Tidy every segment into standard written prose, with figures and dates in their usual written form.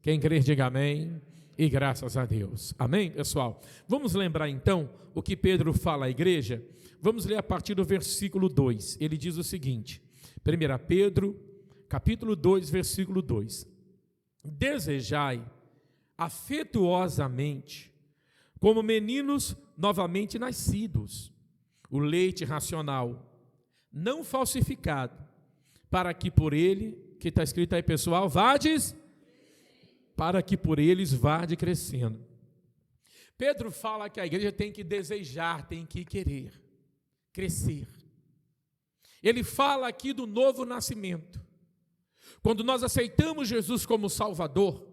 Quem crer, diga amém. E graças a Deus. Amém, pessoal? Vamos lembrar então o que Pedro fala à igreja? Vamos ler a partir do versículo 2. Ele diz o seguinte, 1 Pedro, capítulo 2, versículo 2. Desejai afetuosamente, como meninos novamente nascidos, o leite racional, não falsificado, para que por ele, que está escrito aí, pessoal, para que por eles vade crescendo. Pedro fala que a igreja tem que desejar, tem que querer crescer. Ele fala aqui do novo nascimento. Quando nós aceitamos Jesus como Salvador,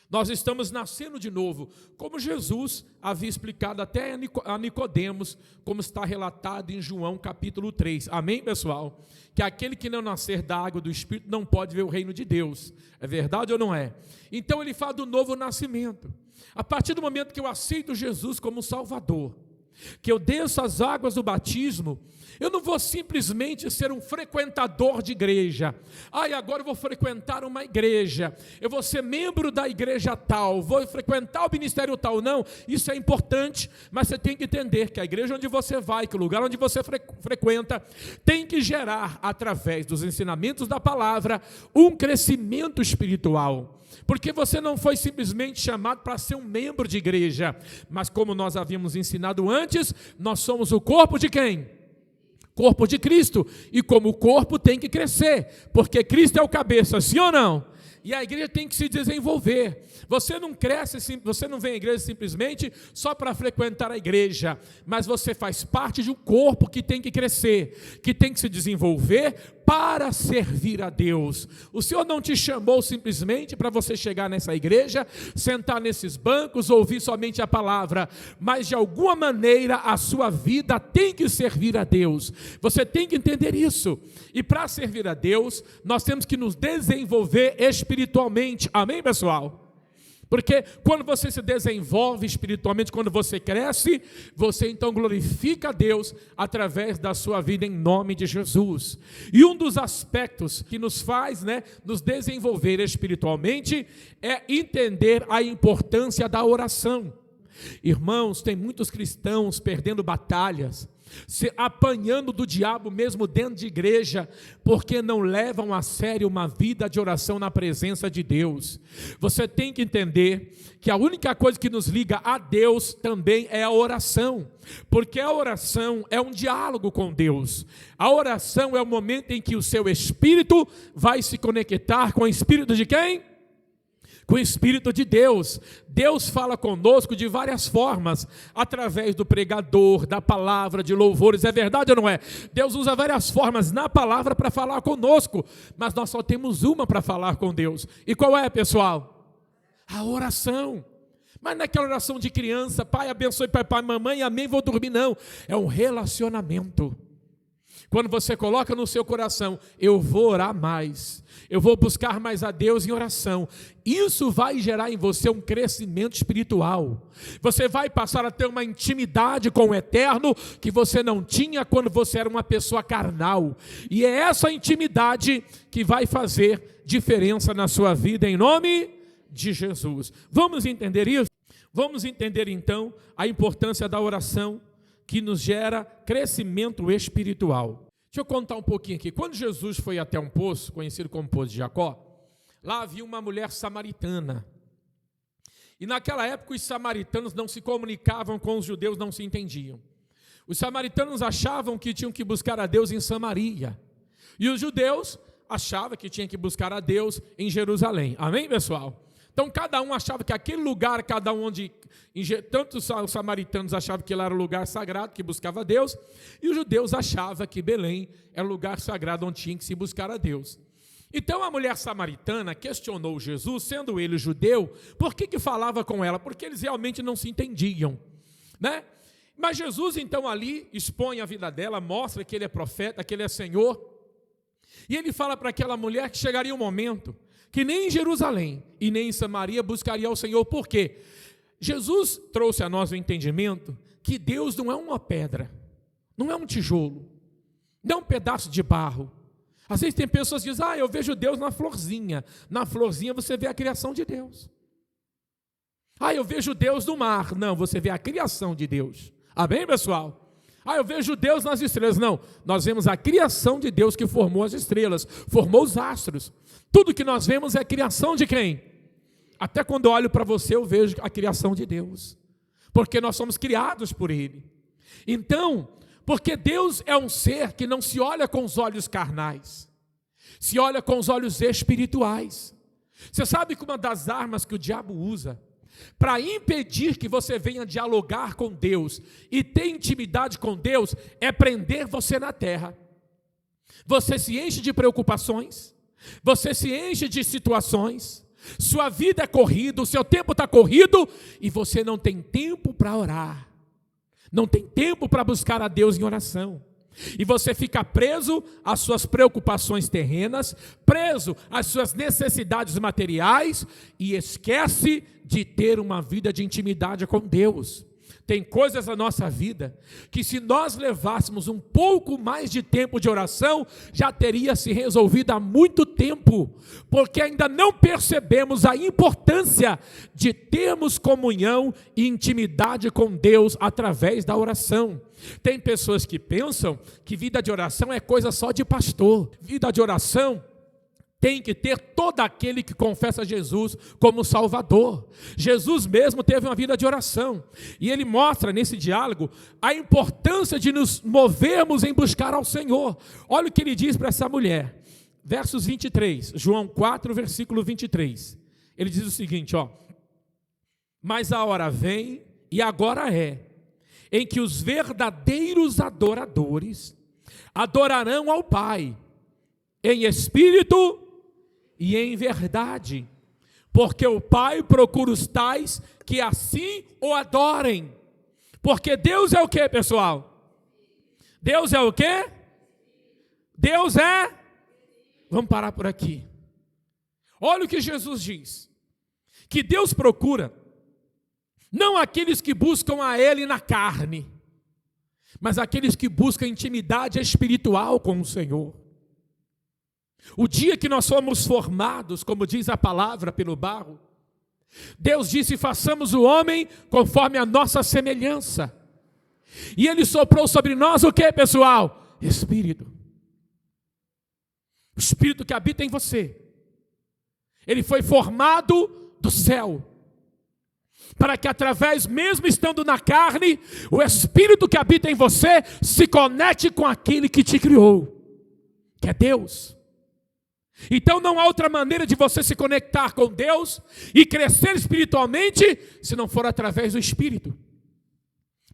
nós estamos nascendo de novo, como Jesus havia explicado até a Nicodemos, como está relatado em João capítulo 3. Amém, pessoal? Que aquele que não nascer da água do Espírito não pode ver o reino de Deus. É verdade ou não é? Então ele fala do novo nascimento. A partir do momento que eu aceito Jesus como Salvador, que eu desço as águas do batismo, eu não vou simplesmente ser um frequentador de igreja. Agora eu vou frequentar uma igreja, eu vou ser membro da igreja tal, vou frequentar o ministério tal. Não, isso é importante, mas você tem que entender que a igreja onde você vai, que o lugar onde você frequenta, tem que gerar, através dos ensinamentos da palavra, um crescimento espiritual. Porque você não foi simplesmente chamado para ser um membro de igreja, mas como nós havíamos ensinado antes, nós somos o corpo de quem? Corpo de Cristo. E como o corpo tem que crescer, porque Cristo é o cabeça, sim ou não? E a igreja tem que se desenvolver. Você não cresce, você não vem à igreja simplesmente só para frequentar a igreja, mas você faz parte de um corpo que tem que crescer, que tem que se desenvolver para servir a Deus. O Senhor não te chamou simplesmente para você chegar nessa igreja, sentar nesses bancos, ouvir somente a palavra, mas de alguma maneira a sua vida tem que servir a Deus. Você tem que entender isso. E para servir a Deus, nós temos que nos desenvolver espiritualmente. Amém, pessoal? Porque quando você se desenvolve espiritualmente, quando você cresce, você então glorifica a Deus através da sua vida em nome de Jesus. E um dos aspectos que nos faz, nos desenvolver espiritualmente é entender a importância da oração. Irmãos, tem muitos cristãos perdendo batalhas, se apanhando do diabo mesmo dentro de igreja, porque não levam a sério uma vida de oração na presença de Deus. Você tem que entender que a única coisa que nos liga a Deus também é a oração, porque a oração é um diálogo com Deus. A oração é o momento em que o seu espírito vai se conectar com o espírito de quem? Com o Espírito de Deus. Deus fala conosco de várias formas, através do pregador, da palavra, de louvores. É verdade ou não é? Deus usa várias formas na palavra para falar conosco, mas nós só temos uma para falar com Deus. E qual é, pessoal? A oração. Mas não é aquela oração de criança, pai abençoe papai, mamãe, amém, vou dormir, não. É um relacionamento. Quando você coloca no seu coração, eu vou orar mais, eu vou buscar mais a Deus em oração, isso vai gerar em você um crescimento espiritual. Você vai passar a ter uma intimidade com o Eterno que você não tinha quando você era uma pessoa carnal. E é essa intimidade que vai fazer diferença na sua vida em nome de Jesus. Vamos entender isso? Vamos entender então a importância da oração, que nos gera crescimento espiritual. Deixa eu contar um pouquinho aqui. Quando Jesus foi até um poço, conhecido como Poço de Jacó, lá havia uma mulher samaritana. E naquela época os samaritanos não se comunicavam com os judeus, não se entendiam. Os samaritanos achavam que tinham que buscar a Deus em Samaria. E os judeus achavam que tinham que buscar a Deus em Jerusalém. Amém, pessoal? Então cada um achava que aquele lugar, tanto os samaritanos achavam que lá era o lugar sagrado, que buscava a Deus, e os judeus achavam que Belém era o lugar sagrado onde tinha que se buscar a Deus. Então a mulher samaritana questionou Jesus, sendo ele judeu, por que falava com ela? Porque eles realmente não se entendiam, Mas Jesus então ali expõe a vida dela, mostra que ele é profeta, que ele é Senhor, e ele fala para aquela mulher que chegaria um momento que nem em Jerusalém e nem em Samaria buscaria ao Senhor. Por quê? Jesus trouxe a nós o entendimento que Deus não é uma pedra, não é um tijolo, não é um pedaço de barro. Às vezes tem pessoas que dizem, eu vejo Deus na florzinha. Na florzinha você vê a criação de Deus. Eu vejo Deus no mar. Não, você vê a criação de Deus. Amém, pessoal? Eu vejo Deus nas estrelas. Não, nós vemos a criação de Deus que formou as estrelas, formou os astros. Tudo que nós vemos é a criação de quem? Até quando eu olho para você, eu vejo a criação de Deus. Porque nós somos criados por Ele. Então, porque Deus é um ser que não se olha com os olhos carnais, se olha com os olhos espirituais. Você sabe que uma das armas que o diabo usa para impedir que você venha dialogar com Deus e ter intimidade com Deus é prender você na terra. Você se enche de preocupações, você se enche de situações, sua vida é corrida, o seu tempo está corrido e você não tem tempo para orar. Não tem tempo para buscar a Deus em oração. E você fica preso às suas preocupações terrenas, preso às suas necessidades materiais e esquece de ter uma vida de intimidade com Deus. Tem coisas na nossa vida que, se nós levássemos um pouco mais de tempo de oração, já teria se resolvido há muito tempo, porque ainda não percebemos a importância de termos comunhão e intimidade com Deus através da oração. Tem pessoas que pensam que vida de oração é coisa só de pastor. Vida de oração tem que ter todo aquele que confessa Jesus como Salvador. Jesus mesmo teve uma vida de oração. E ele mostra nesse diálogo a importância de nos movermos em buscar ao Senhor. Olha o que ele diz para essa mulher. Versos 23, João 4, versículo 23. Ele diz o seguinte, mas a hora vem, e agora é, em que os verdadeiros adoradores adorarão ao Pai, em espírito e em verdade, porque o Pai procura os tais que assim o adorem. Porque Deus é o que, pessoal? Deus é o que? Deus é... Vamos parar por aqui. Olha o que Jesus diz, que Deus procura não aqueles que buscam a Ele na carne, mas aqueles que buscam intimidade espiritual com o Senhor. O dia que nós fomos formados, como diz a palavra, pelo barro, Deus disse, façamos o homem conforme a nossa semelhança. E Ele soprou sobre nós o que, pessoal? Espírito. O Espírito que habita em você. Ele foi formado do céu, para que através, mesmo estando na carne, o Espírito que habita em você se conecte com aquele que te criou, que é Deus. Então não há outra maneira de você se conectar com Deus e crescer espiritualmente se não for através do Espírito.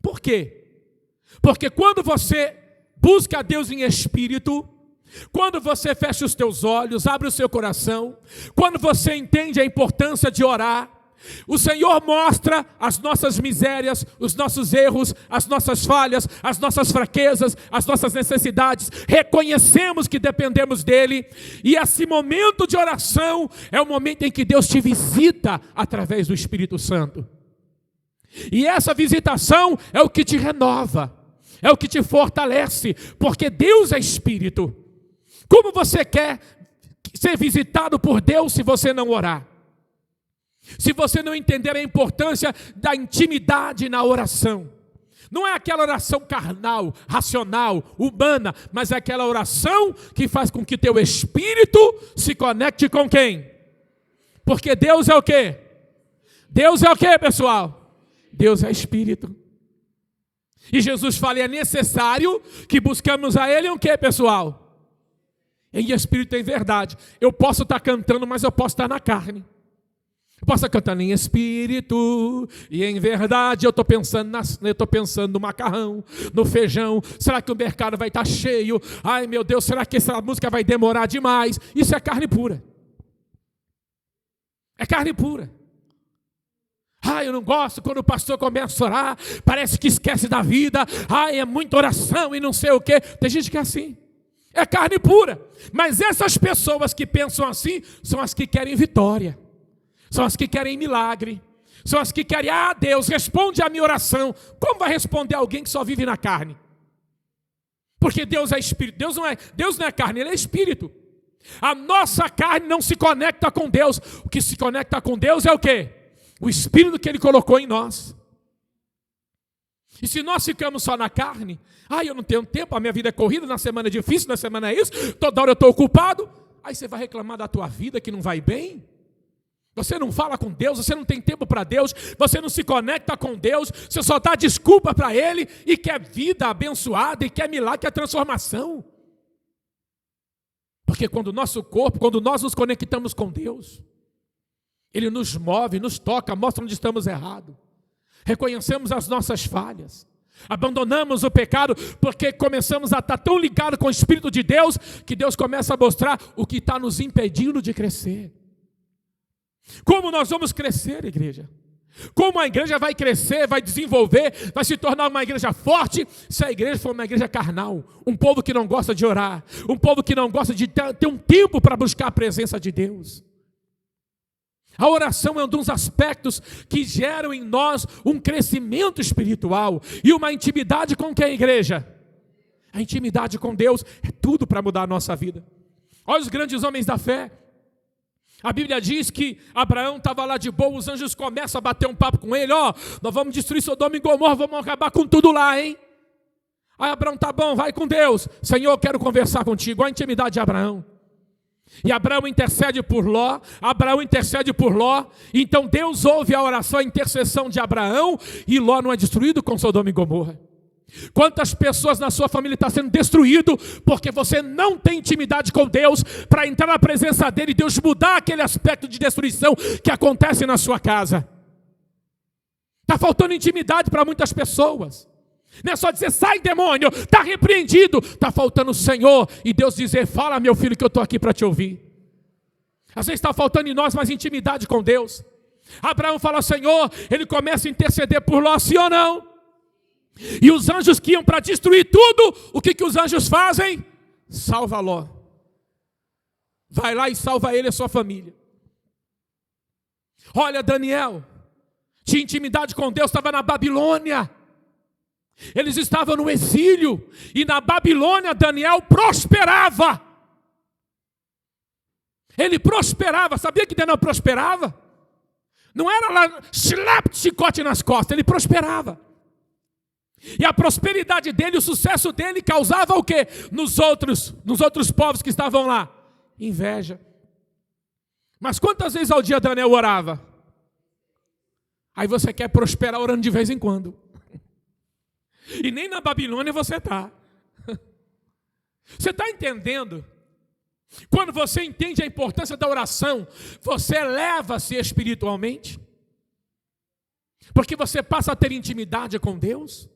Por quê? Porque quando você busca a Deus em espírito, quando você fecha os teus olhos, abre o seu coração, quando você entende a importância de orar, o Senhor mostra as nossas misérias, os nossos erros, as nossas falhas, as nossas fraquezas, as nossas necessidades. Reconhecemos que dependemos dEle. E esse momento de oração é o momento em que Deus te visita através do Espírito Santo. E essa visitação é o que te renova, é o que te fortalece, porque Deus é Espírito. Como você quer ser visitado por Deus se você não orar? Se você não entender a importância da intimidade na oração. Não é aquela oração carnal, racional, humana, mas é aquela oração que faz com que teu espírito se conecte com quem? Porque Deus é o quê? Deus é o quê, pessoal? Deus é espírito. E Jesus fala, é necessário que buscamos a Ele em o quê, pessoal? Em espírito e em verdade. Eu posso estar cantando, mas eu posso estar na carne. Eu posso estar cantando em espírito e em verdade. Eu estou pensando no macarrão, no feijão. Será que o mercado vai estar cheio? Ai meu Deus, será que essa música vai demorar demais? Isso é carne pura. É carne pura. Ai, eu não gosto quando o pastor começa a orar, parece que esquece da vida. Ai, é muita oração e não sei o quê. Tem gente que é assim. É carne pura. Mas essas pessoas que pensam assim são as que querem vitória. São as que querem milagre. São as que querem, Deus, responde a minha oração. Como vai responder alguém que só vive na carne? Porque Deus é espírito. Deus não é carne, Ele é espírito. A nossa carne não se conecta com Deus. O que se conecta com Deus é o quê? O espírito que Ele colocou em nós. E se nós ficamos só na carne, eu não tenho tempo, a minha vida é corrida, na semana é difícil, na semana é isso, toda hora eu estou ocupado, aí você vai reclamar da tua vida que não vai bem? Você não fala com Deus, você não tem tempo para Deus, você não se conecta com Deus, você só dá desculpa para Ele e quer vida abençoada, e quer milagre, quer transformação. Porque quando o nosso corpo, quando nós nos conectamos com Deus, Ele nos move, nos toca, mostra onde estamos errados. Reconhecemos as nossas falhas, abandonamos o pecado, porque começamos a estar tão ligados com o Espírito de Deus, que Deus começa a mostrar o que está nos impedindo de crescer. Como nós vamos crescer, igreja? Como a igreja vai crescer, vai desenvolver, vai se tornar uma igreja forte, se a igreja for uma igreja carnal, um povo que não gosta de orar, um povo que não gosta de ter um tempo para buscar a presença de Deus. A oração é um dos aspectos que geram em nós um crescimento espiritual e uma intimidade com quem, igreja? A intimidade com Deus é tudo para mudar a nossa vida. Olha os grandes homens da fé. A Bíblia diz que Abraão estava lá de boa, os anjos começam a bater um papo com ele, nós vamos destruir Sodoma e Gomorra, vamos acabar com tudo lá, hein? Aí Abraão, tá bom, vai com Deus. Senhor, eu quero conversar contigo. Olha a intimidade de Abraão. E Abraão intercede por Ló, então Deus ouve a oração, a intercessão de Abraão, e Ló não é destruído com Sodoma e Gomorra. Quantas pessoas na sua família estão sendo destruídas porque você não tem intimidade com Deus para entrar na presença dEle e Deus mudar aquele aspecto de destruição que acontece na sua casa? Está faltando intimidade para muitas pessoas. Não é só dizer, sai demônio, está repreendido. Está faltando o Senhor e Deus dizer, fala meu filho que eu estou aqui para te ouvir. Às vezes está faltando em nós mais intimidade com Deus. Abraão fala, Senhor, ele começa a interceder por Ló, sim ou não? E os anjos que iam para destruir tudo, o que os anjos fazem? Salva Ló. Vai lá e salva ele e a sua família. Olha, Daniel tinha intimidade com Deus, estava na Babilônia. Eles estavam no exílio, e na Babilônia Daniel prosperava. Ele prosperava, sabia que Daniel prosperava? Não era lá, chicote nas costas, ele prosperava. E a prosperidade dele, o sucesso dele causava o quê? Nos outros povos que estavam lá? Inveja. Mas quantas vezes ao dia Daniel orava? Aí você quer prosperar orando de vez em quando. E nem na Babilônia você está. Você está entendendo? Quando você entende a importância da oração, você eleva-se espiritualmente. Porque você passa a ter intimidade com Deus.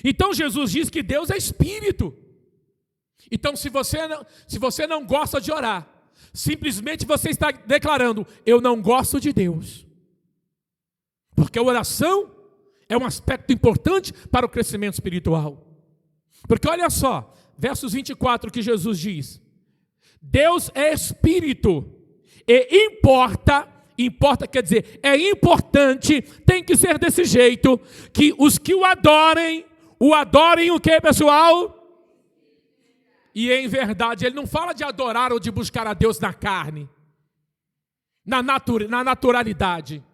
Então Jesus diz que Deus é espírito. Então se você não gosta de orar, simplesmente você está declarando, eu não gosto de Deus. Porque a oração é um aspecto importante para o crescimento espiritual. Porque olha só, versos 24 que Jesus diz, Deus é espírito, e importa quer dizer, é importante, tem que ser desse jeito, que os que o adorem o que, pessoal? E em verdade, ele não fala de adorar ou de buscar a Deus na carne, na naturalidade.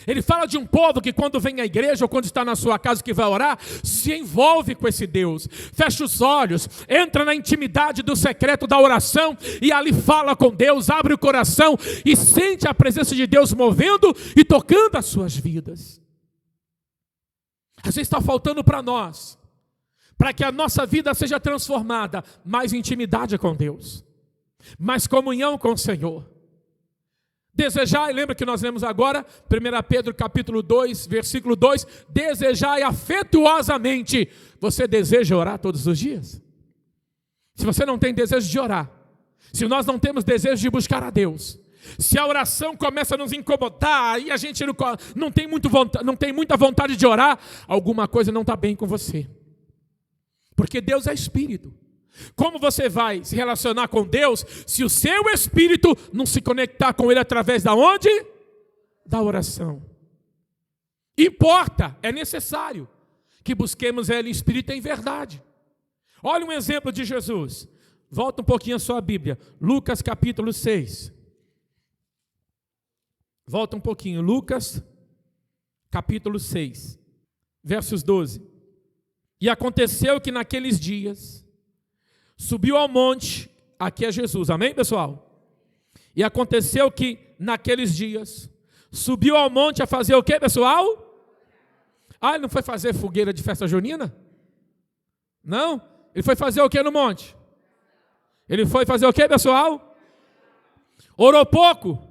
Ele fala de um povo que quando vem à igreja ou quando está na sua casa que vai orar, se envolve com esse Deus, fecha os olhos, entra na intimidade do secreto da oração e ali fala com Deus, abre o coração e sente a presença de Deus movendo e tocando as suas vidas. Às vezes está faltando para nós, para que a nossa vida seja transformada, mais intimidade com Deus, mais comunhão com o Senhor. Desejai, lembra que nós lemos agora, 1 Pedro capítulo 2, versículo 2, desejai afetuosamente. Você deseja orar todos os dias? Se você não tem desejo de orar, se nós não temos desejo de buscar a Deus, se a oração começa a nos incomodar, aí a gente não tem muita vontade de orar, alguma coisa não está bem com você. Porque Deus é espírito. Como você vai se relacionar com Deus se o seu espírito não se conectar com Ele através da onde? Da oração. Importa, é necessário que busquemos Ele em espírito e em verdade. Olha um exemplo de Jesus. Volta um pouquinho a sua Bíblia. Lucas capítulo 6. Volta um pouquinho. Lucas capítulo 6, versos 12. E aconteceu que naqueles dias subiu ao monte, aqui é Jesus, amém, pessoal? E aconteceu que naqueles dias subiu ao monte a fazer o quê, pessoal? Ah, ele não foi fazer fogueira de festa junina? Não? Ele foi fazer o quê no monte? Ele foi fazer o quê, pessoal? Orou pouco.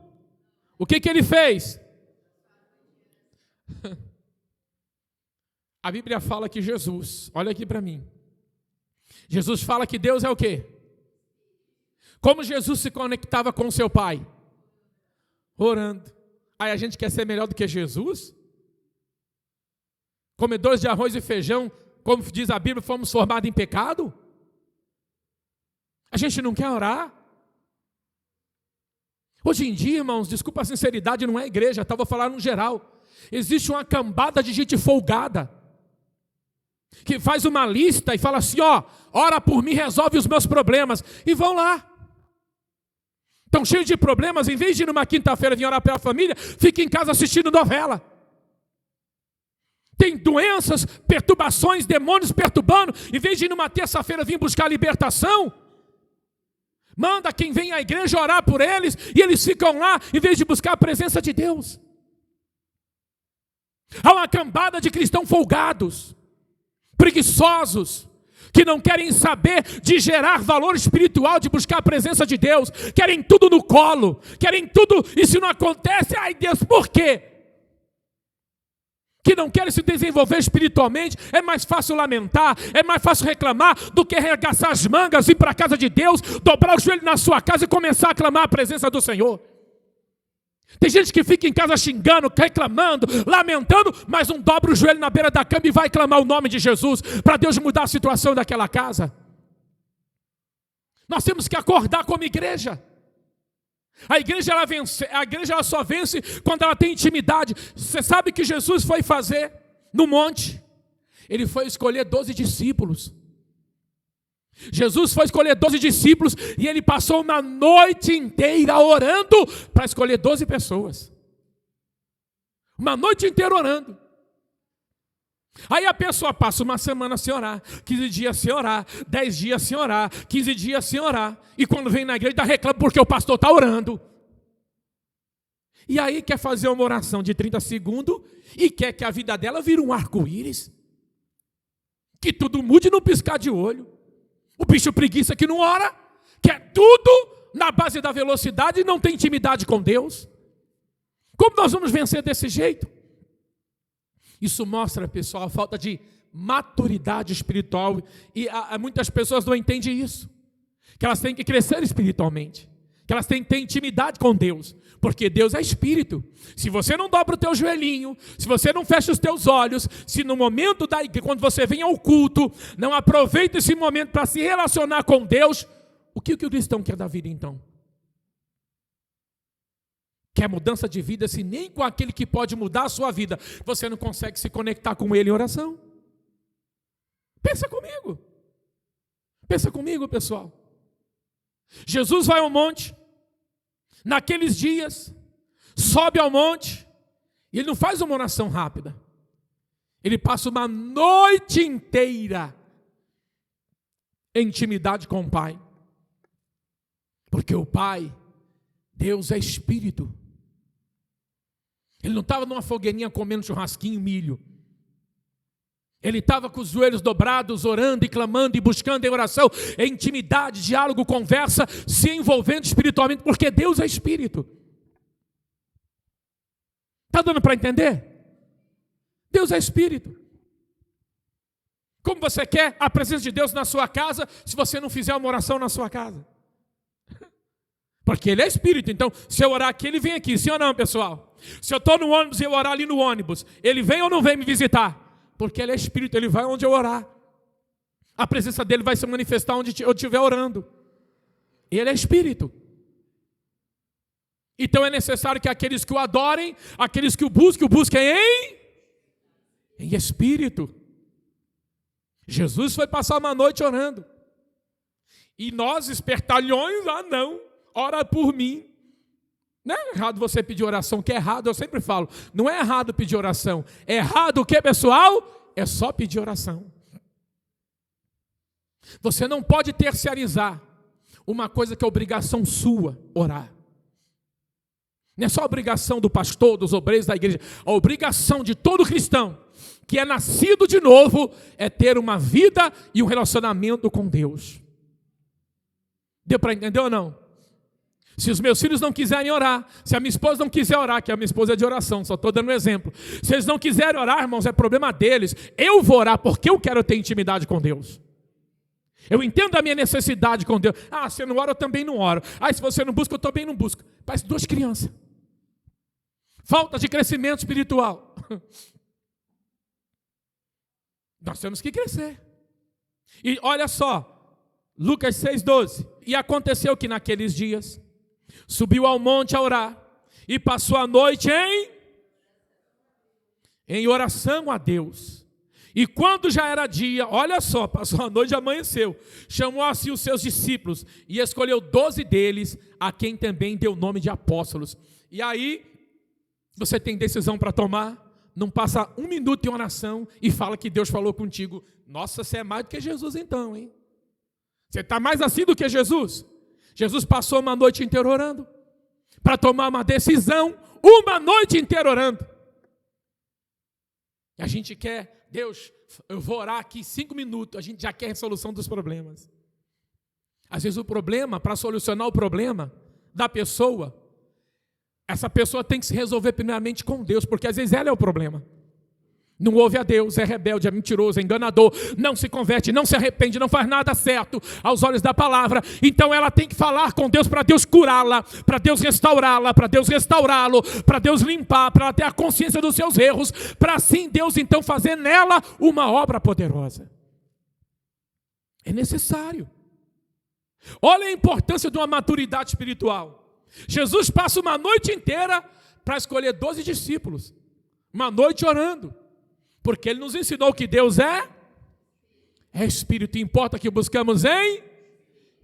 O que ele fez? A Bíblia fala que Jesus, olha aqui para mim. Jesus fala que Deus é o quê? Como Jesus se conectava com o seu Pai? Orando. Aí a gente quer ser melhor do que Jesus? Comedores de arroz e feijão, como diz a Bíblia, fomos formados em pecado? A gente não quer orar? Hoje em dia, irmãos, desculpa a sinceridade, não é igreja, vou falar no geral. Existe uma cambada de gente folgada, que faz uma lista e fala assim, ora por mim, resolve os meus problemas, e vão lá. Estão cheios de problemas, em vez de ir numa quinta-feira vir orar pela família, fica em casa assistindo novela. Tem doenças, perturbações, demônios perturbando, em vez de ir numa terça-feira vir buscar a libertação, manda quem vem à igreja orar por eles, e eles ficam lá, em vez de buscar a presença de Deus. Há uma cambada de cristãos folgados, preguiçosos, que não querem saber de gerar valor espiritual, de buscar a presença de Deus, querem tudo no colo, querem tudo, e se não acontece, ai Deus, por quê? Que não querem se desenvolver espiritualmente, é mais fácil lamentar, é mais fácil reclamar, do que arregaçar as mangas, ir para a casa de Deus, dobrar o joelho na sua casa e começar a clamar a presença do Senhor. Tem gente que fica em casa xingando, reclamando, lamentando, mas não dobra o joelho na beira da cama e vai clamar o nome de Jesus, para Deus mudar a situação daquela casa. Nós temos que acordar como igreja. A igreja ela só vence quando ela tem intimidade. Você sabe que Jesus foi fazer no monte? Ele foi escolher 12 discípulos. Jesus foi escolher 12 discípulos e ele passou uma noite inteira orando para escolher 12 pessoas. Uma noite inteira orando. Aí a pessoa passa uma semana sem orar, 15 dias sem orar, 10 dias sem orar, 15 dias sem orar. E quando vem na igreja, reclama porque o pastor está orando. E aí quer fazer uma oração de 30 segundos e quer que a vida dela vire um arco-íris. Que tudo mude no piscar de olho. O bicho preguiça que não ora, quer tudo na base da velocidade e não tem intimidade com Deus. Como nós vamos vencer desse jeito? Isso mostra, pessoal, a falta de maturidade espiritual. E muitas pessoas não entendem isso. Que elas têm que crescer espiritualmente. Que elas têm que ter intimidade com Deus. Porque Deus é espírito. Se você não dobra o teu joelhinho, se você não fecha os teus olhos, se no momento quando você vem ao culto, não aproveita esse momento para se relacionar com Deus, o que o cristão quer da vida então? Quer mudança de vida, se nem com aquele que pode mudar a sua vida, você não consegue se conectar com ele em oração? Pensa comigo. Pensa comigo, pessoal. Jesus vai ao monte, naqueles dias, sobe ao monte, e ele não faz uma oração rápida. Ele passa uma noite inteira em intimidade com o Pai. Porque o Pai, Deus é Espírito. Ele não estava numa fogueirinha comendo churrasquinho, milho. Ele estava com os joelhos dobrados, orando e clamando e buscando em oração, em intimidade, diálogo, conversa, se envolvendo espiritualmente, porque Deus é Espírito. Está dando para entender? Deus é Espírito. Como você quer a presença de Deus na sua casa, se você não fizer uma oração na sua casa? Porque Ele é Espírito, então se eu orar aqui, Ele vem aqui, sim ou não, pessoal? Se eu estou no ônibus e eu orar ali no ônibus, Ele vem ou não vem me visitar? Porque Ele é Espírito, Ele vai onde eu orar. A presença dEle vai se manifestar onde eu estiver orando. Ele é Espírito. Então é necessário que aqueles que o adorem, aqueles que o busquem em Espírito. Jesus foi passar uma noite orando. E nós, espertalhões, não, ora por mim. Não é errado você pedir oração, que é errado, eu sempre falo, não é errado pedir oração. É errado o que, pessoal? É só pedir oração. Você não pode terceirizar uma coisa que é obrigação sua, orar. Não é só obrigação do pastor, dos obreiros da igreja. A obrigação de todo cristão que é nascido de novo é ter uma vida e um relacionamento com Deus. Deu para entender ou não? Se os meus filhos não quiserem orar, se a minha esposa não quiser orar, que a minha esposa é de oração, só estou dando um exemplo. Se eles não quiserem orar, irmãos, é problema deles. Eu vou orar porque eu quero ter intimidade com Deus. Eu entendo a minha necessidade com Deus. Você não ora, eu também não oro. Se você não busca, eu também não busco. Parece duas crianças. Falta de crescimento espiritual. Nós temos que crescer. E olha só, Lucas 6,12. E aconteceu que naqueles dias, subiu ao monte a orar, e passou a noite em oração a Deus. E quando já era dia, olha só, passou a noite e amanheceu, chamou assim os seus discípulos, e escolheu 12 deles, a quem também deu o nome de apóstolos. E aí, você tem decisão para tomar, não passa um minuto em oração, e fala que Deus falou contigo. Nossa, você é mais do que Jesus então, hein? Você está mais assim do que Jesus? Jesus passou uma noite inteira orando, para tomar uma decisão, uma noite inteira orando. E a gente quer, Deus, eu vou orar aqui 5 minutos, a gente já quer a resolução dos problemas. Às vezes o problema, para solucionar o problema da pessoa, essa pessoa tem que se resolver primeiramente com Deus, porque às vezes ela é o problema. Não ouve a Deus, é rebelde, é mentiroso, é enganador, não se converte, não se arrepende, não faz nada certo aos olhos da palavra. Então ela tem que falar com Deus para Deus curá-la, para Deus restaurá-la, para Deus restaurá-lo, para Deus limpar, para ela ter a consciência dos seus erros, para assim Deus então fazer nela uma obra poderosa. É necessário. Olha a importância de uma maturidade espiritual. Jesus passa uma noite inteira para escolher 12 discípulos, uma noite orando. Porque Ele nos ensinou que Deus é Espírito, importa que buscamos em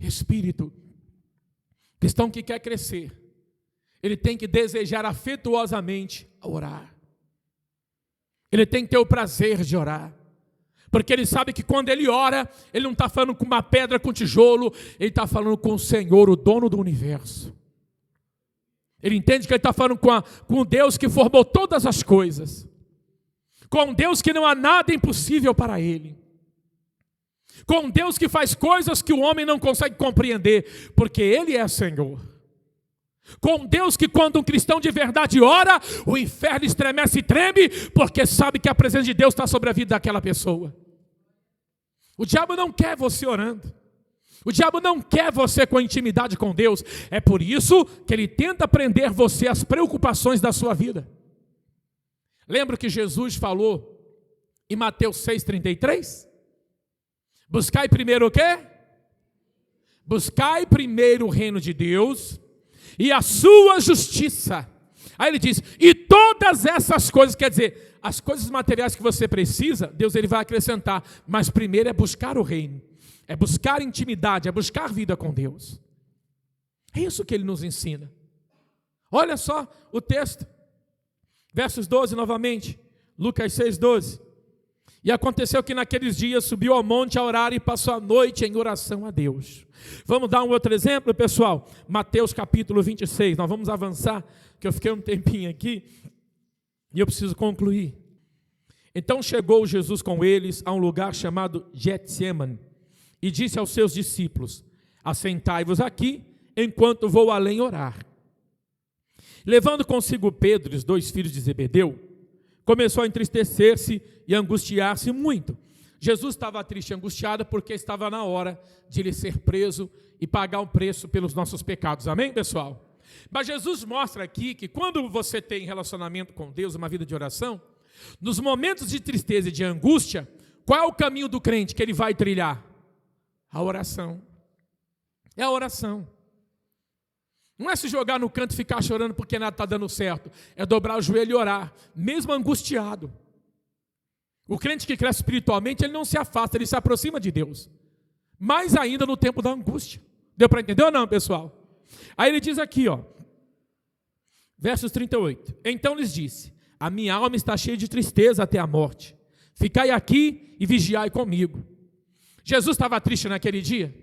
Espírito. Cristão que quer crescer, ele tem que desejar afetuosamente orar. Ele tem que ter o prazer de orar. Porque ele sabe que quando ele ora, ele não está falando com uma pedra, com tijolo, ele está falando com o Senhor, o dono do universo. Ele entende que ele está falando com Deus que formou todas as coisas. Com Deus que não há nada impossível para Ele. Com Deus que faz coisas que o homem não consegue compreender, porque Ele é Senhor. Com Deus que quando um cristão de verdade ora, o inferno estremece e treme, porque sabe que a presença de Deus está sobre a vida daquela pessoa. O diabo não quer você orando. O diabo não quer você com intimidade com Deus. É por isso que ele tenta prender você às preocupações da sua vida. Lembra que Jesus falou em Mateus 6,33? Buscai primeiro o quê? Buscai primeiro o reino de Deus e a sua justiça. Aí ele diz, e todas essas coisas, quer dizer, as coisas materiais que você precisa, Deus ele vai acrescentar, mas primeiro é buscar o reino, é buscar intimidade, é buscar vida com Deus. É isso que ele nos ensina. Olha só o texto. Versos 12 novamente, Lucas 6,12. E aconteceu que naqueles dias subiu ao monte a orar e passou a noite em oração a Deus. Vamos dar um outro exemplo, pessoal? Mateus capítulo 26, nós vamos avançar, que eu fiquei um tempinho aqui, e eu preciso concluir. Então chegou Jesus com eles a um lugar chamado Getsêmani, e disse aos seus discípulos, assentai-vos aqui, enquanto vou além orar. Levando consigo Pedro e os 2 filhos de Zebedeu, começou a entristecer-se e angustiar-se muito. Jesus estava triste e angustiado porque estava na hora de ele ser preso e pagar um preço pelos nossos pecados. Amém, pessoal? Mas Jesus mostra aqui que quando você tem relacionamento com Deus, uma vida de oração, nos momentos de tristeza e de angústia, qual é o caminho do crente que ele vai trilhar? A oração. É a oração. Não é se jogar no canto e ficar chorando porque nada está dando certo. É dobrar o joelho e orar, mesmo angustiado. O crente que cresce espiritualmente, ele não se afasta, ele se aproxima de Deus. Mais ainda no tempo da angústia. Deu para entender ou não, pessoal? Aí ele diz aqui, versos 38. Então lhes disse: a minha alma está cheia de tristeza até a morte. Ficai aqui e vigiai comigo. Jesus estava triste naquele dia?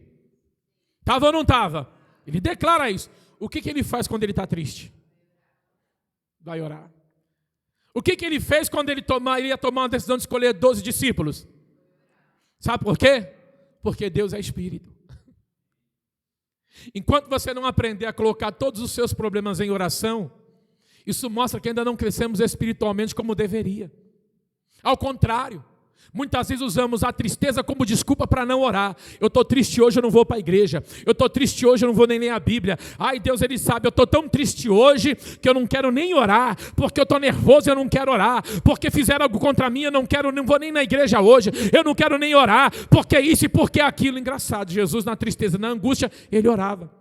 Estava ou não estava? Ele declara isso. O que ele faz quando ele está triste? Vai orar. O que ele fez quando ele ia tomar uma decisão de escolher 12 discípulos? Sabe por quê? Porque Deus é Espírito. Enquanto você não aprender a colocar todos os seus problemas em oração, isso mostra que ainda não crescemos espiritualmente como deveria. Ao contrário, muitas vezes usamos a tristeza como desculpa para não orar. Eu estou triste hoje, eu não vou para a igreja. Eu estou triste hoje, eu não vou nem ler a Bíblia. Ai, Deus, Ele sabe, eu estou tão triste hoje que eu não quero nem orar, porque eu estou nervoso, eu não quero orar, porque fizeram algo contra mim, eu não vou nem na igreja hoje, eu não quero nem orar, porque isso e porque aquilo. Engraçado, Jesus na tristeza, na angústia, Ele orava.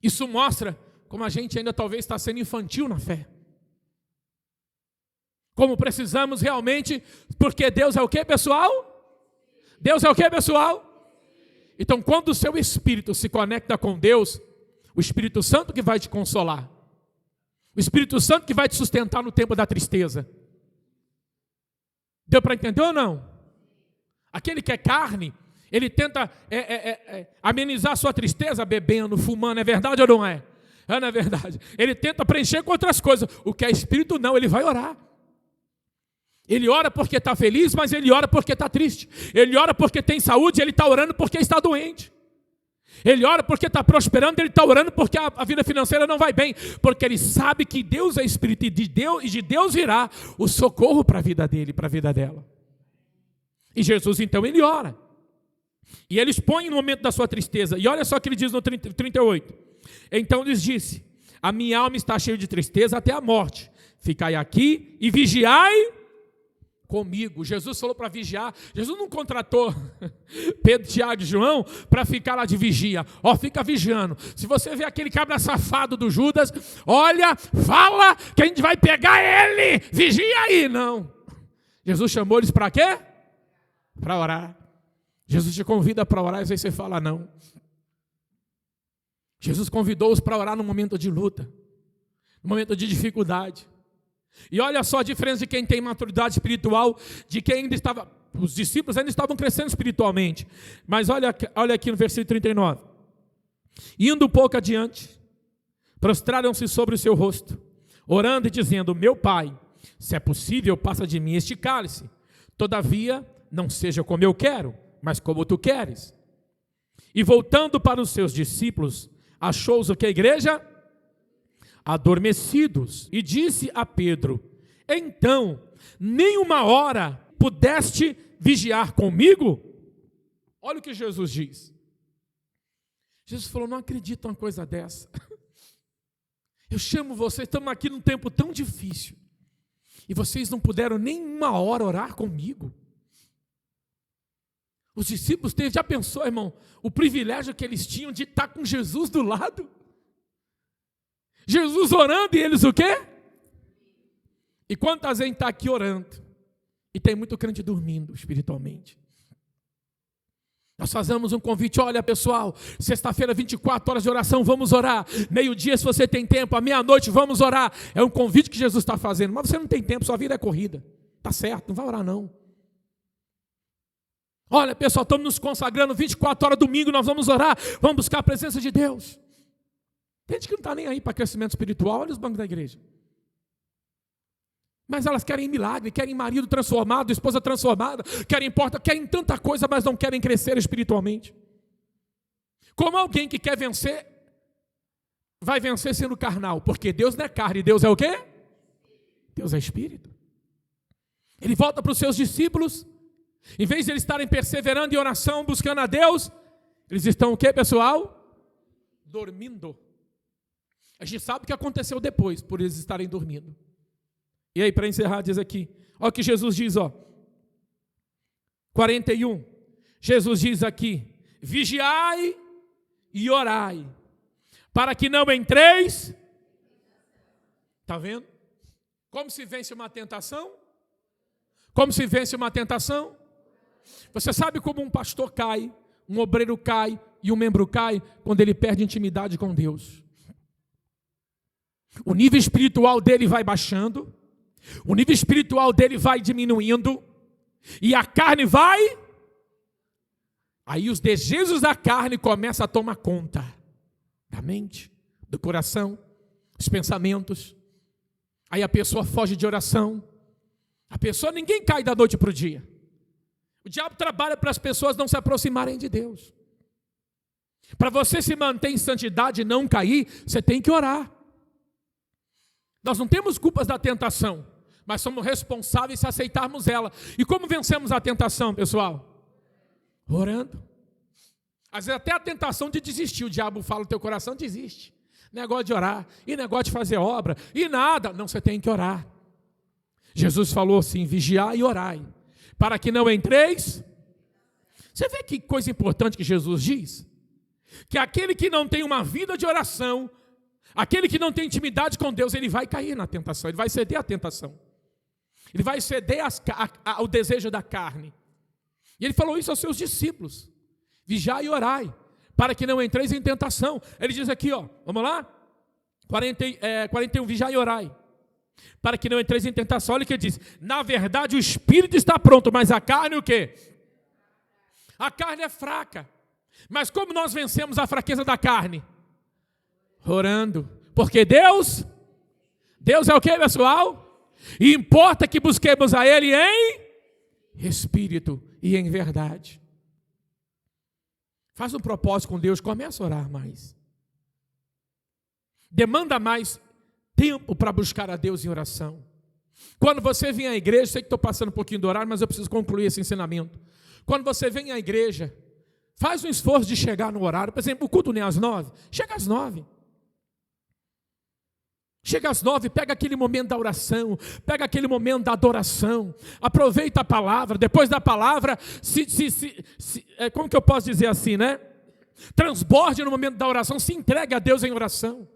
Isso mostra como a gente ainda talvez está sendo infantil na fé. Como precisamos realmente, porque Deus é o que, pessoal? Deus é o que, pessoal? Então, quando o seu espírito se conecta com Deus, o Espírito Santo que vai te consolar, o Espírito Santo que vai te sustentar no tempo da tristeza. Deu para entender ou não? Aquele que é carne, ele tenta amenizar a sua tristeza bebendo, fumando, é verdade ou não é? Não é verdade. Ele tenta preencher com outras coisas. O que é espírito não, ele vai orar. Ele ora porque está feliz, mas ele ora porque está triste. Ele ora porque tem saúde, ele está orando porque está doente. Ele ora porque está prosperando, ele está orando porque a vida financeira não vai bem. Porque ele sabe que Deus é espírito e de Deus virá o socorro para a vida dele, para a vida dela. E Jesus então ele ora. E ele expõe no momento da sua tristeza. E olha só o que ele diz no 38. Então lhes disse: a minha alma está cheia de tristeza até a morte. Ficai aqui e vigiai comigo. Jesus falou para vigiar. Jesus não contratou Pedro, Tiago e João para ficar lá de vigia. Fica vigiando. Se você vê aquele cabra safado do Judas, olha, fala que a gente vai pegar ele. Vigia aí. Não. Jesus chamou eles para quê? Para orar. Jesus te convida para orar e aí você fala não. Jesus convidou-os para orar no momento de luta, no momento de dificuldade. E olha só a diferença de quem tem maturidade espiritual, de quem ainda estava, os discípulos ainda estavam crescendo espiritualmente. Mas olha aqui no versículo 39. Indo um pouco adiante, prostraram-se sobre o seu rosto, orando e dizendo: meu Pai, se é possível, passa de mim este cálice. Todavia, não seja como eu quero, mas como tu queres. E voltando para os seus discípulos, achou-os o que a igreja? Adormecidos. E disse a Pedro: então, nem uma hora pudeste vigiar comigo? Olha o que Jesus diz. Jesus falou: não acredito numa coisa dessa. Eu chamo vocês, estamos aqui num tempo tão difícil, e vocês não puderam nem uma hora orar comigo. Os discípulos já pensou, irmão, o privilégio que eles tinham de estar com Jesus do lado? Jesus orando e eles o quê? E quantas vezes está aqui orando e tem muito crente dormindo espiritualmente? Nós fazemos um convite: olha pessoal, sexta-feira 24 horas de oração, vamos orar. Meio-dia se você tem tempo, à meia-noite vamos orar. É um convite que Jesus está fazendo, mas você não tem tempo, sua vida é corrida. Está certo, não vai orar não. Olha pessoal, estamos nos consagrando 24 horas domingo, nós vamos orar, vamos buscar a presença de Deus. Tem gente que não está nem aí para crescimento espiritual, olha os bancos da igreja. Mas elas querem milagre, querem marido transformado, esposa transformada, querem tanta coisa, mas não querem crescer espiritualmente. Como alguém que quer vencer, vai vencer sendo carnal, porque Deus não é carne, Deus é o quê? Deus é espírito. Ele volta para os seus discípulos, em vez de eles estarem perseverando em oração, buscando a Deus, eles estão o quê, pessoal? Dormindo. A gente sabe o que aconteceu depois, por eles estarem dormindo. E aí, para encerrar, diz aqui, olha o que Jesus diz, 41. Jesus diz aqui: vigiai e orai, para que não entreis. Está vendo? Como se vence uma tentação? Como se vence uma tentação? Você sabe como um pastor cai, um obreiro cai e um membro cai? Quando ele perde intimidade com Deus. O nível espiritual dele vai baixando, o nível espiritual dele vai diminuindo, e a carne vai... Aí os desejos da carne começam a tomar conta da mente, do coração, os pensamentos. Aí a pessoa foge de oração. A pessoa, ninguém cai da noite para o dia. O diabo trabalha para as pessoas não se aproximarem de Deus. Para você se manter em santidade e não cair, você tem que orar. Nós não temos culpas da tentação, mas somos responsáveis se aceitarmos ela. E como vencemos a tentação, pessoal? Orando. Às vezes até a tentação de desistir, o diabo fala no teu coração, desiste. Negócio de orar, e negócio de fazer obra, e nada. Não, você tem que orar. Jesus falou assim, vigiai e orai, para que não entreis. Você vê que coisa importante que Jesus diz? Que aquele que não tem uma vida de oração, aquele que não tem intimidade com Deus, ele vai cair na tentação, ele vai ceder à tentação. Ele vai ceder ao desejo da carne. E ele falou isso aos seus discípulos. Vigiai e orai, para que não entreis em tentação. Ele diz aqui, ó, vamos lá? 41, vigiai e orai, para que não entreis em tentação. Olha o que ele diz. Na verdade o espírito está pronto, mas a carne o quê? A carne é fraca. Mas como nós vencemos a fraqueza da carne? Orando. Porque Deus é o que, pessoal? E importa que busquemos a Ele em espírito e em verdade. Faz um propósito com Deus, começa a orar mais. Demanda mais tempo para buscar a Deus em oração. Quando você vem à igreja, sei que estou passando um pouquinho do horário, mas eu preciso concluir esse ensinamento. Quando você vem à igreja, faz um esforço de chegar no horário. Por exemplo, o culto não é às 9, chega às 9. Chega às 9, pega aquele momento da oração, pega aquele momento da adoração, aproveita a palavra, depois da palavra, como que eu posso dizer assim, né? Transborde no momento da oração, se entregue a Deus em oração,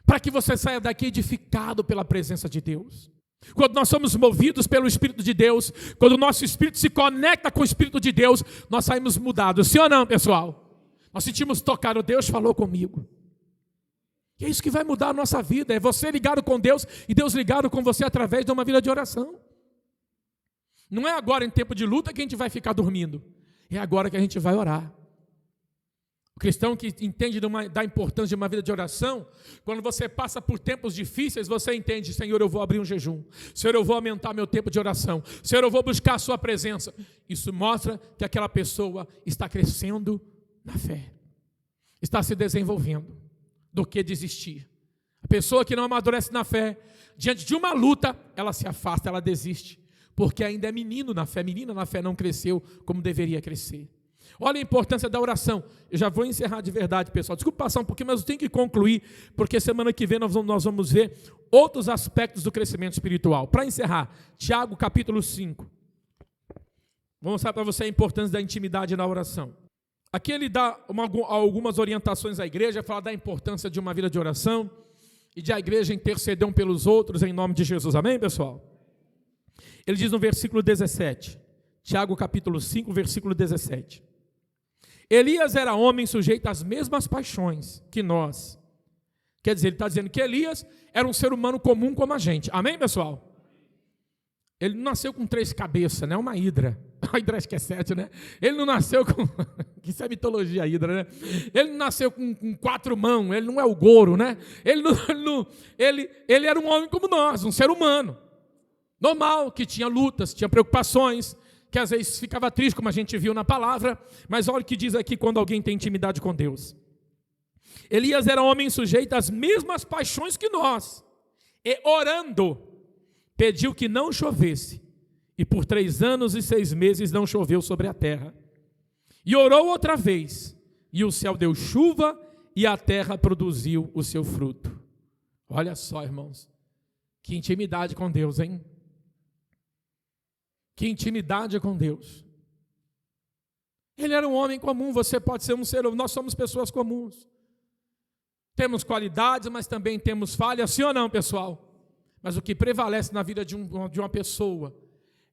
para que você saia daqui edificado pela presença de Deus. Quando nós somos movidos pelo Espírito de Deus, quando o nosso Espírito se conecta com o Espírito de Deus, nós saímos mudados, sim ou não, pessoal? Nós sentimos tocar, o Deus falou comigo. E é isso que vai mudar a nossa vida, é você ligado com Deus e Deus ligado com você através de uma vida de oração. Não é agora em tempo de luta que a gente vai ficar dormindo, é agora que a gente vai orar. O cristão que entende da importância de uma vida de oração, quando você passa por tempos difíceis, você entende, Senhor, eu vou abrir um jejum, Senhor, eu vou aumentar meu tempo de oração, Senhor, eu vou buscar a sua presença. Isso mostra que aquela pessoa está crescendo na fé, está se desenvolvendo. Do que desistir. A pessoa que não amadurece na fé, diante de uma luta, ela se afasta, ela desiste, porque ainda é menino na fé, menina na fé, não cresceu como deveria crescer. Olha a importância da oração. Eu já vou encerrar de verdade, pessoal. Desculpa passar um pouquinho, mas eu tenho que concluir, porque semana que vem nós vamos ver outros aspectos do crescimento espiritual. Para encerrar, Tiago capítulo 5. Vou mostrar para você a importância da intimidade na oração. Aqui ele dá algumas orientações à igreja, fala da importância de uma vida de oração e de a igreja interceder um pelos outros em nome de Jesus. Amém, pessoal? Ele diz no versículo 17, Tiago capítulo 5, versículo 17. Elias era homem sujeito às mesmas paixões que nós. Quer dizer, ele está dizendo que Elias era um ser humano comum como a gente. Amém, pessoal? Ele não nasceu com 3 cabeças, né? Uma hidra. A hidra acho que é 7, né? Ele não nasceu com... Isso é mitologia, a hidra, né? Ele não nasceu com 4 mãos, ele não é o Goro, né? Ele era um homem como nós, um ser humano. Normal, que tinha lutas, tinha preocupações, que às vezes ficava triste, como a gente viu na palavra. Mas olha o que diz aqui quando alguém tem intimidade com Deus. Elias era homem sujeito às mesmas paixões que nós. E orando... pediu que não chovesse, e por 3 anos e 6 meses não choveu sobre a terra. E orou outra vez, e o céu deu chuva, e a terra produziu o seu fruto. Olha só, irmãos, que intimidade com Deus, hein? Que intimidade com Deus. Ele era um homem comum, você pode ser um ser humano, nós somos pessoas comuns. Temos qualidades, mas também temos falhas, sim ou não, pessoal? Mas o que prevalece na vida de uma pessoa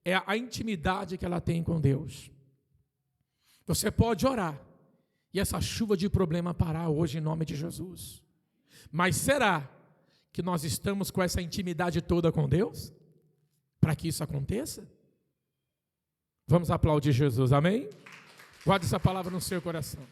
é a intimidade que ela tem com Deus. Você pode orar e essa chuva de problema parar hoje em nome de Jesus. Mas será que nós estamos com essa intimidade toda com Deus? Para que isso aconteça? Vamos aplaudir Jesus, amém? Guarde essa palavra no seu coração.